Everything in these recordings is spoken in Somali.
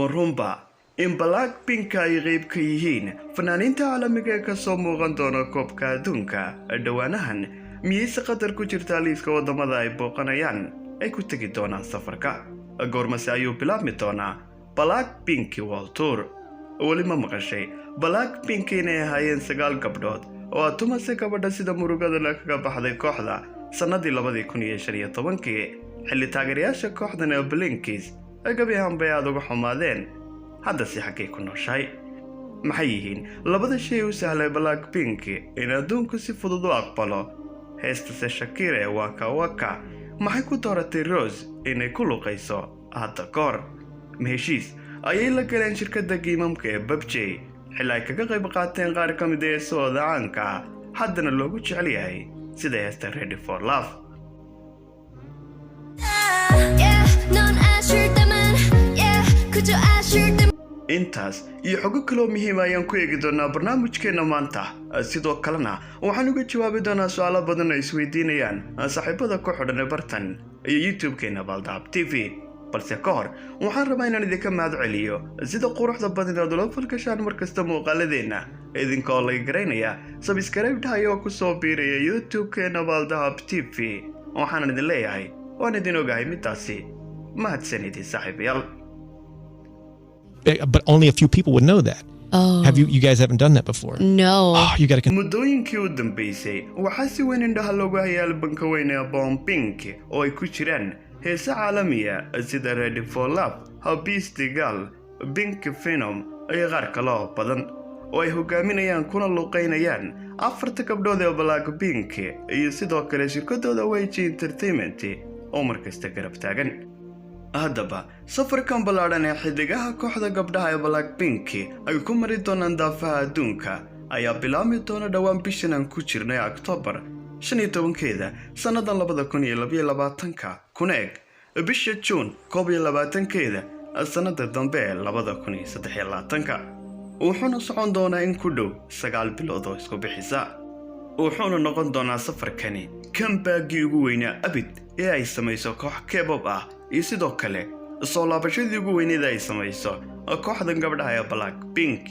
marumba in Blackpink ay qayb ka yihiin fanaaniinta caalamiga ee ka soo muuqan doona koobka adduunka dhawaanahan miyayse qatar ku jirta liiska wadamada ay booqanayaan ay ku tagi doonaan safarka goormase ayuu bilaabmi doonaa Blackpink World Tour wali ma maqashay Blackpink inay ahaayeen 9 gabdhood oo tumase gabadha sida murugada la kaga baxday kooxda sanadii 2015 xilli taageerayaasha kooxdan ee Blinkies ay gabi ahaanba aad uga xumaadeen hadda si xagee ku nooshay maxay yihiin labada shay u sahlay Blackpink in adduunku si fudud u aqbalo heesta Shakira ee Waka Waka maxay ku dooratay Rose inay ku luqayso hadda koor heshiis ayay la galeen shirkadda giimamka ee PUBG xilli ay kaga qayb qaateen qaar ka mid ah sooda caanka haddana loogu jecel yahay sida heesta Ready for Love intaas iyo xogo kale oo muhiim ah ayaan ku eegi doonaa barnaamijkeena maanta sidoo kalena waxaan uga jawaabi doonaa su'aalo badan oo isweydiinayaan saaxiibada ku xidhan ee bartan iyo YouTube-keena Baldaab TV balse ka hor waxaan rabaa inaan idinka mahad celiyo sida quruxda badan ee ula falgashaan markasta muuqaaladeena idinkoo la garaynaya subscribe dhayo ku soo biiraya YouTube-keena Baldaab TV waxaan idin leeyahay waan idin ogahay midaasi mahadsanidin saaxiibayaal. But only a few people would know that. Oh. You guys haven't done that before? No. Oh, you gotta muddooyinkii u dambeysay waxaa si weyn indhaha loogu hayay albanka weyn ee Blackpink oo ay ku jiraan heesa caalamiya sida Ready for Love, Beast Girl, Pink Phenom iyo qaar kale oo badan oo ay hogaaminayaan kuna luqeynayaan afarta gabdhood ee Blackpink iyo sidoo kale shirkadooda YG Entertainment oo markasta garab taagan haddaba safarkan ballaaran ee xidigaha kooxda gabdhaha ee Blackpink ay ku mari doonaan daafaha adduunka ayaa bilaabmi doona dhawaan bishan aan ku jirnay October 15keeda sannadan 2022 kuna eg bisha June 21keeda sanada dambe 2023 wuxuuna socon doonaa in ku dhow 9 bilood oo isku bixisa wuxuuna noqon doonaa safarkani kambaagii ugu weynaa abid ee ay samayso koox K-pop ah iyo sidoo kale soo laabashadii ugu weyneed ay samayso kooxdan gabdhaha ee Blackpink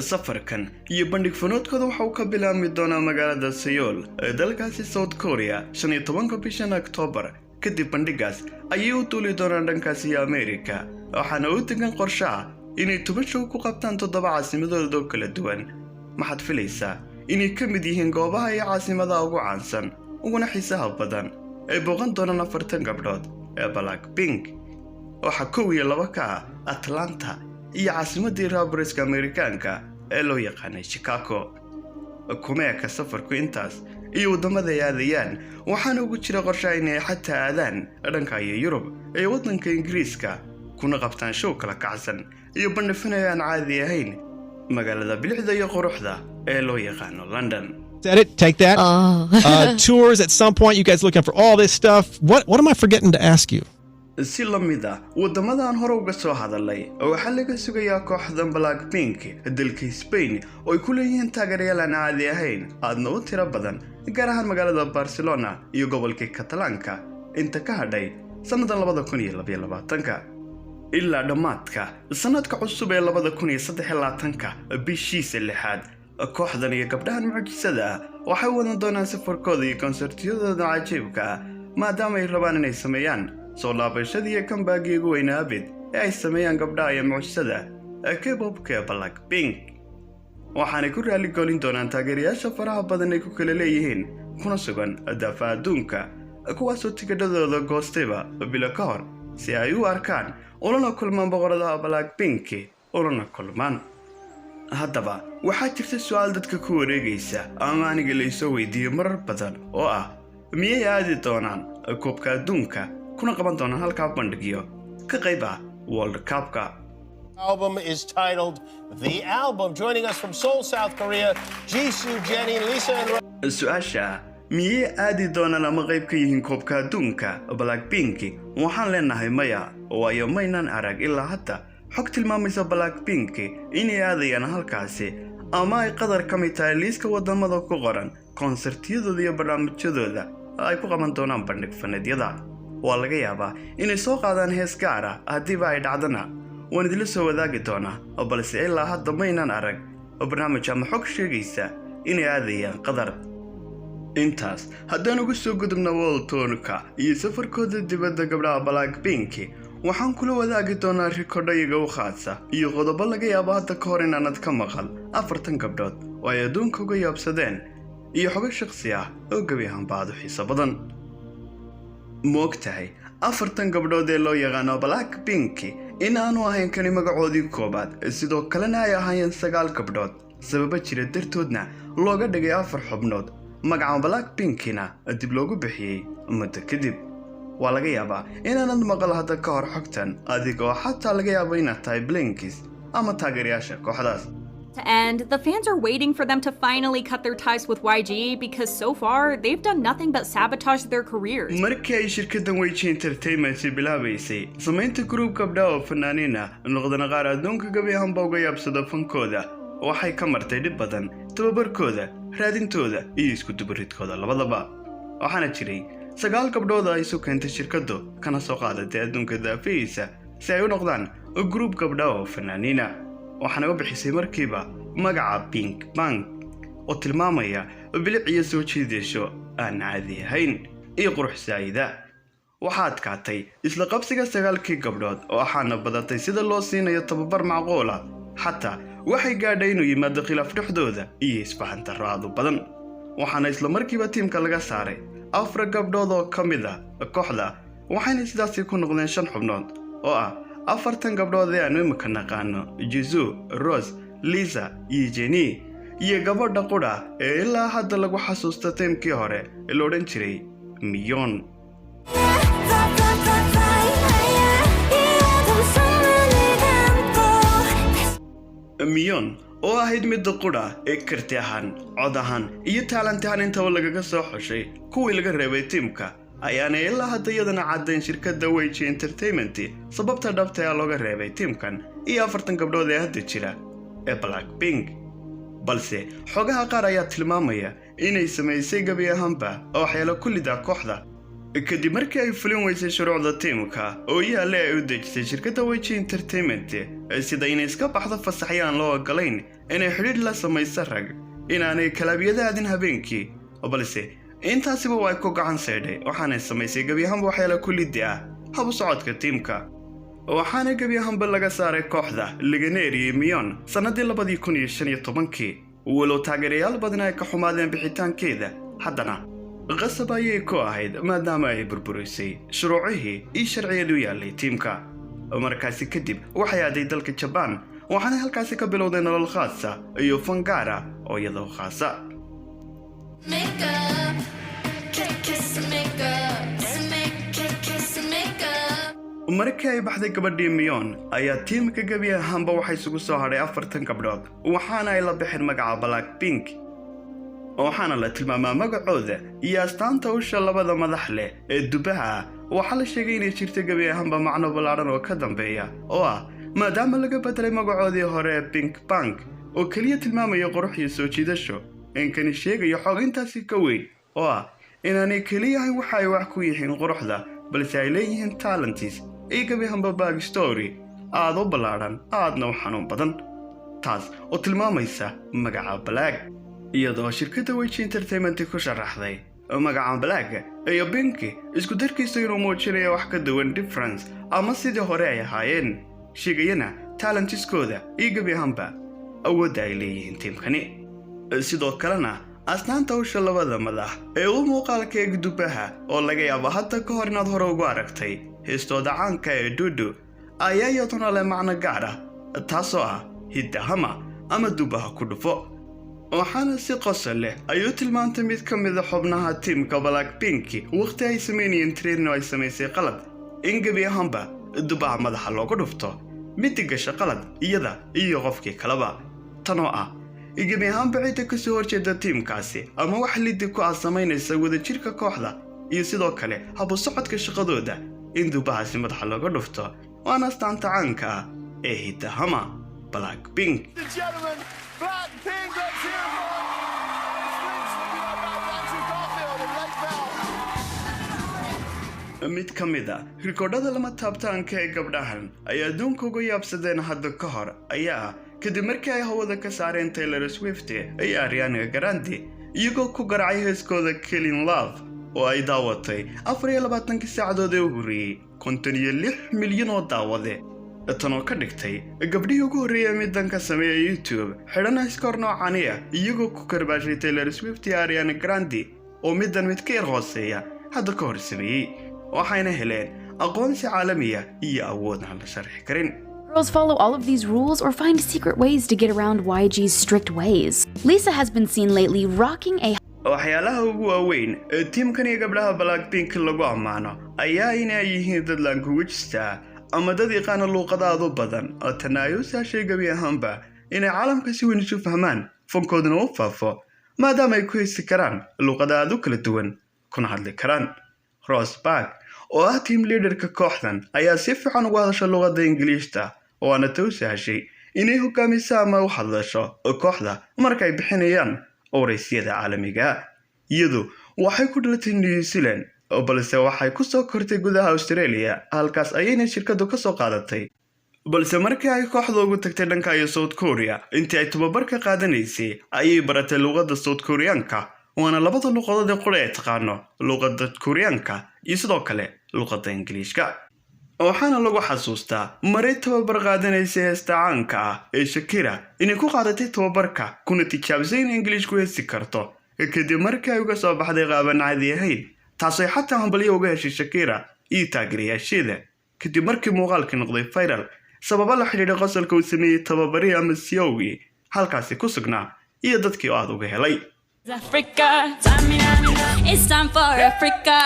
safarkan iyo bandhig fanoodkooda waxa uu ka bilaabmi doonaa magaalada Seoul ee dalkaasi South Korea 15 bishan October kadib bandhigaas ayay u duuli doonaan dhankaasi America waxaana u degan qorshaha inay 10 show ku qabtaan 7 caasimadooda oo kala duwan maxaad filaysaa inay ka mid yihiin goobaha iyo caasimadaha ugu caansan uguna xiisaha badan ay booqan doonaan 40 gabdhood ee Blackpink waxa 1 iyo 2 ka Atlanta iyo caasimadii raabriska Amerikaanka ee loo yaqaanay Chicago kumeeka safarku intaas iyo wadamada ay aadayaan waxaana ugu jira qorshe inay xataa aadaan dhanka Yurub ee wadanka Ingiriiska kuna qabtaan show kala kacsan iyo bandhifanayaan caadi ahayn magaalada bilicda iyo quruxda ee loo yaqaano London. take that. Tours at some point. You guys looking for all this stuff. What am I forgetting to ask you? si lamida wadamadan hore uga soo hadalay waxa laga sugayaa kooxdan Blackpink dalka Spain oo ay ku leeyihiin taageerayaal aan caadi ahayn aadna u tiro badan gaar ahaan magaalada Barcelona iyo gobolka Catalanka inta ka hadhay sanada 2022 ilaa dhamaadka sanadka cusub ee 2023 bishiisa lixaad kooxdan iyo gabdhahan mucjisada waxay wadan doonaan safarkooda iyo konsertiyadooda cajiibka maadaama ay rabaan inay sameeyaan soo laabashadii iyo kambaagii ugu weynaa abid ee ay sameeyaan gabdhaha iyo mucjisada K-pop-ka Blackpink waxaanay ku raali golin doonaan taageerayaasha faraha badan ay ku kala leeyihiin kuna sugan daafaha adduunka kuwaasoo tigidhadooda goostayba bilo ka hor si ay u arkaan ulana kulmaan boqoradaha Blackpink ulana kulmaan haddaba waxaa jirta su'aal dadka ku wareegaysa ama aniga la isoo weydiiyay marar badan oo ah miyay aadi doonaan koobka adduunka kuna qaban doonaan halka bandhigyo ka qayb ah World Cup-ka album is titled The Album. Joining us from Seoul, South Korea, Jisoo, Jenny, Lisa and su'aasha miyay aadi doonaan ama qayb ka yihiin koobka adduunka Blackpink waxaan leenahay maya waayo maynan arag ilaa hadda xog tilmaamaysa Blackpink inay aadayaan halkaasi ama ay qadar ka mid tahay liiska wadamada ku qoran konsertiyadooda iyo barnaamijyadooda ay ku qaban doonaan bandhig faneedyada. waa laga yaabaa inay soo qaadaan hees gaar ah haddiiba ay dhacdana waan idila soo wadaagi doonaa balse ilaa hadda maynaan arag barnaamij ama xog sheegaysa inay aadayaan Qatar. intaas haddaan ugu soo gudubno World Tour-ka iyo safarkooda dibadda gabdhaha Blackpink, waxaan kula wadaagi doonaa rikoodhayaga u khaasa iyo qodobo laga yaabo hadda ka hor inaanad ka maqal 40 gabdhood oo ay adduunka uga yaabsadeen iyo xogo shakhsi ah oo gebi ahaanba aad u xiiso badan. moogtahay 40 gabdhood ee loo yaqaano Blackpink inaanu ahayn kani magacoodii koobaad, sidoo kalena ay ahaayeen 9 gabdhood sababa jira dartoodna looga dhigay 4 xubnood. magaca Blackpinkina dib loogu bixiyay muddo kadib. waa laga yaabaa inaanad maqal hadda ka hor xogtan adigoo xataa laga yaabo inaad tahay Blinkis ama taageerayaasha kooxdaas. And the fans are waiting for them to finally cut their ties with YG because so far they've done nothing but sabotage their careers. markii ay shirkaddan YG Entertainment bilaabaysay samaynta gruub gabdha oo fanaaniina noqdana qaar adduunka gabi ahaanba uga yaabsada fankooda, waxay ka martay dhib badan tababarkooda, raadintooda iyo isku dubaridkooda labadaba. waxaana jiray 9 gabdhood ay isu keentay shirkaddu kana soo qaadatay adduunka daafihiisa si ay u noqdaan gruub gabdha oo fanaaniina. waxaana u bixisay markiiba magaca Pink Bang oo tilmaamaya bilic iyo soo jiidasho aan caadi ahayn iyo qurux saayida. waxaa adkaatay isla qabsiga 9kii gabdhood oo waxaana badatay sida loo siinayo tababar macquul ah, xataa waxay gaadhay inuu yimaado khilaaf dhexdooda iyo isfahan darro aad u badan. waxaana isla markiiba tiimka laga saaray 4 gabdhood oo ka mid ah kooxda, waxayna sidaasi ku noqdeen 5 xubnood oo ah 40 gabdhood ee aanu imika naqaano Jisoo, Rose, Lisa iyo Jenny, iyo gabadha qudha ee ilaa hadda lagu xasuusto tiimkii hore ee la odhan jiray Miyeon. Miyeon oo ahayd midda qudha ee karti ahaan, cod ahaan iyo talent ahaan intaba lagaga soo xushay kuwii laga reebay tiimka, ayaana ilaa hadda iyadana caddayn shirkadda YG Entertainment sababta dhabta ee looga reebay tiimkan iyo 40 gabdhood ee hadda jira ee Blackpink. balse xogaha qaar ayaa tilmaamaya inay samaysay gabi ahaanba oo waxyaalo ku lida kooxda kadib markii ay fulin weysay shuruucda tiimka oo yaale ay u dejisay shirkadda YG Entertainment, sida inay iska baxdo fasaxyaan loo ogolayn inay xidhiidh la samayso rag, inaanay kalaabiyada aadin habeenkii. balse intaasiba waa ku gacan saydhay, waxaana samaysay gabi ahaanba waxyaalo ku lidi ah habu socodka tiimka. waxaana gabi ahaanba laga saaray kooxda lagana eriyay Miyeon sanadii 2015. walow taageerayaal badan ay ka xumaadeen bixitaankeeda, haddana qasab ayay ku ahayd maadaama ay burburisay shuruucihii iyo sharciyadu yaalay tiimka. markaasi kadib waxay aaday dalka Japan, waxaana halkaasi ka bilowday nolol khaasa iyo fan gaar ah oo iyadoo khaasa. markii ay baxday gabadhii Miyeon ayaa tiimka gabi ahaanba waxay isugu soo hadhay 40 gabdhood, waxaana ay la bixin magaca Blackpink. waxaana la tilmaamaa magacooda iyo astaanta usha labada madax leh ee dubaha. waxaa la sheegay inay jirto gabi ahaanba macno ballaaran oo ka dambeeya oo ah maadaama laga bedelay magacoodii hore ee Pink Bang oo keliya tilmaamaya qurux iyo soo jiidasho, inkani sheegayo xog intaasi ka weyn oo ah inaanay keliyahay waxa ay wax ku yihiin quruxda, balse ay leeyihiin talentis iyo gabi ahaanba backstory aad u ballaaran aadna u xanuun badan, taas oo tilmaamaysa magaca Black. iyadoo shirkadda YG Entertainment ku sharaxday magaca Black iyo Pink isku darkiisa inuu muujinayo wax ka duwan difference ama sidii hore ay ahaayeen, sheegayana talentiskooda iyo gabi ahaanba awoodda ay leeyihiin tiimkani. sidoo kalena astaanta usha labada madax ee u muuqaalka ee dubaha oo laga yaabo hadda ka hor inaad hore ugu aragtay heestooda caanka ee Dudu ayaa iyaduna leh macno gaar ah, taasoo ah hidahama ama dubaha ku dhufo. waxaana si qosol leh ayuu tilmaantay mid ka mid ah xubnaha tiimka Blackpink waqti ay sameynayeen training oo ay samaysay qalad in gabi ahaanba dubaha madaxa loogu dhufto mid gasha qalad iyada iyo qofkii kaleba, tanoo ah gabi ahaanba cidda ka soo horjeeda tiimkaasi ama wax lidi ku samaynaysa wadajirka kooxda iyo sidoo kale habu socodka shaqadooda in dubahaasi madaxa loogu dhufto. waana astaanta caanka ah ee hidahama Blackpink. Blackpink, let's hear it for them. mid ka mid ah rikoodhada lama taabtaanka ee gabdhahan ay adduunka uga yaabsadeen hadda ka hor ayaa kadib markii ay hawada ka saareen Taylor Swift iyo Ariana Grande iyagoo ku garacay heeskooda Killing Love oo ay daawatay 24 saacadood ee ugu horreeyay 56 milyan oo daawade tan oo ka dhigtay gabdhihii ugu horreeyay middan ka sameeyay YouTube xidhana iskoor noocani ah iyagoo ku karbaashay Taylor Swift iyo Ariana Grande oo middan mid ka yar hooseeya hadda ka hor sameeyay waxayna heleen aqoonsi caalami ah iyo awood aan la sharxi karin. Girls follow all of these rules or find secret ways to get around YG's strict ways. Lisa has been seen lately rocking a waxyaalaha ugu waaweyn ee tiimkan iyo gabdhaha Blackpink lagu ammaano ayaa inay yihiin dad languagista ama dad yaqaan luqadaadu badan oo tanaayusa sheegay ahaanba inay caalamka si weyn isu fahmaan fankooduna u faafo maadaama ay ku hesi karaan luqadaadu kala duwan kuna hadli karaan. Rose Park oo ah team leaderka kooxdan ayaa si fiican uga hadasha luqadda Ingiriiska oo ana tawsaashay inay hogaamiso ama u hadlasho kooxda marka ay bixinayaan waraysyada caalamiga iyadu waxay ku dhalatay New Zealand balse waxay ku soo kortay gudaha Australia halkaas ayayna shirkadu ka soo qaadatay balse markii ay kooxda ugu tagtay dhanka South Korea intii ay tababarka qaadanaysay ayay baratay luqadda South Koreanka waana labada luqadood ee qore taqaano luqadda Koreanka iyo sidoo kale luqadda Ingiriiska waxaana lagu xasuustaa maray tababar qaadanaysay heesta caanka ah ee Shakira inay ku qaadatay tababarka kuna tijaabisay in Ingiriisku heesi karto kadib markii ay uga soo baxday qaaban caadi ahayn taasoo xataa hambalyo uga heshay Shakira iyo taageerayaasheeda kadib markii muuqaalka noqday viral sabab la xiriira qosolka uu sameeyay tababari ama Siowi halkaas ku sugnaa iyo dadkii aad uga helay. Africa, it's time for Africa.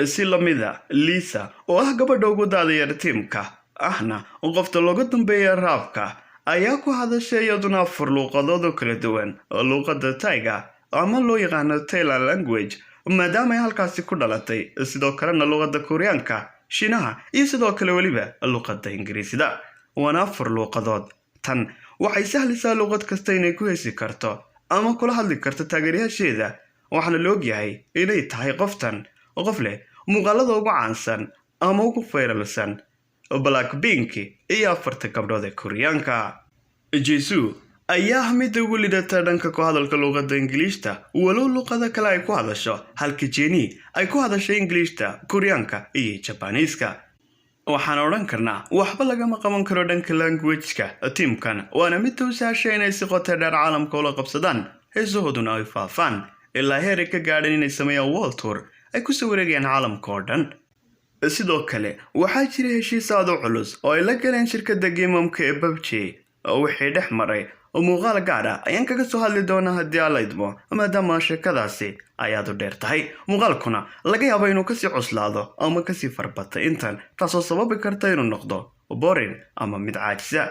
si lamida Lisa oo ah gabadha ugu daadayar tiimka ahna qofta looga dambeeyay raabka ayaa ku hadashay iyaduna 4 luqadood oo kala duwan oo luqadda Taiga ama loo yaqaan Thailand language maadaama ay halkaasi ku dhalatay sidoo kalena luqadda Koreanka Shiinaha iyo sidoo kale waliba luqadda Ingiriisida wana 4 luqadood tan waxay sahlaysaa luqad kasta inay ku hesi karto ama kula hadli karto taageerayaasheeda waxaana la ogyahay inay tahay qoftan qof leh muuqaalada ugu caansan ama ugu fayralsan Blackpink iyo 4 gabdhood ee Koreanka. Jisoo ayaa mid ugu lidata dhanka ku hadalka luqadda Ingiriiska walow luqada kale ay ku hadasho halka Jennie ay ku hadasho Ingiriiska, Koreanka iyo Japanese-ka. waxaan oran karnaa waxba lagama qaban karo dhanka language-ka tiimkan waana mid tawsaashay inay si qoto dheer caalamka ula qabsadaan heesahooduna ay faafaan ilaa heer ay ka gaadhaan inay sameeyaan world tour ay ku soo wareegayaan caalamka oo dhan. sidoo kale waxaa jira heshiis aad u culus oo ay la galeen shirkadda Gamemka ee PUBG oo wixii dhex maray oo muuqaal gaar ah ayaan kaga soo hadli doonaa haddii aan la idmo maadaama sheekadaasi ay aad u dheer tahay muuqaalkuna laga yaabo inuu kasii cuslaado ama kasii farbata intan taasoo sababi karta inuu noqdo boring ama mid caajisa.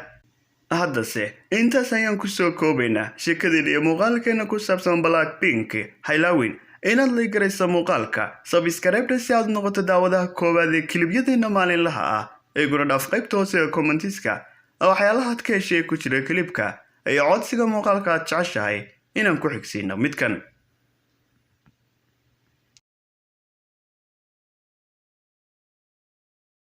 haddase intaas ayaan ku soo koobaynaa sheekadeena iyo muuqaalkeena ku saabsan Blackpink. Highlight inaad la garayso muuqaalka subscribe si aad noqoto daawadaha koowaad ee kilibyadeenna maalinlaha ah ee guna dhaaf qaybta hoose ee commentiska waxyaalaha aad ka heshay ku jira kilibka iyo codsiga muuqaalka aad jeceshahay inaan ku xigsiino midkan.